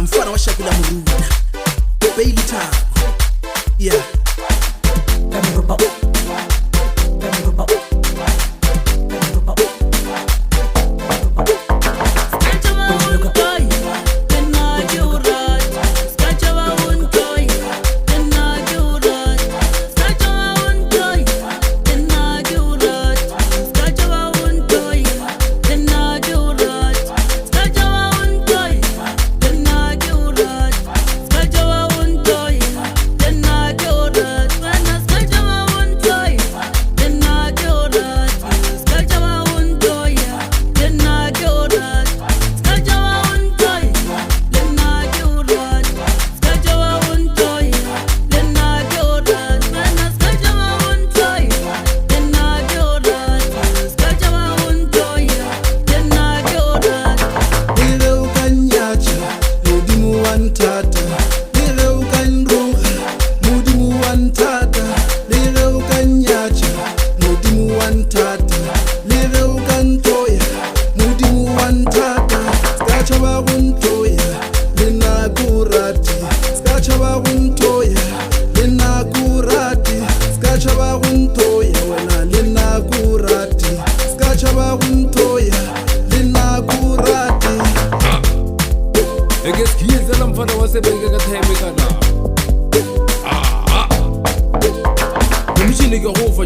mfana wa Shakula Muruna Bailey Town. Yeah.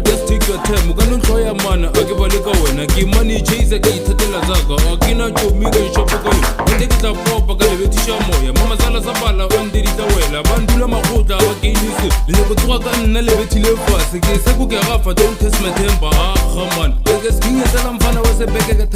Just take your time. Mugano try a man. I give a little when I give money chase a key to the Lazaga. I cannot show me the shop. I take it up proper. I give it to Shamoya. Mama Sala Sabala, one did it away. Bandula Mahuta, I gave you this. Never talk and elevate you fast. I guess I could get off. I don't test my temper. Come on. I guess King Salam Fana was a beggar.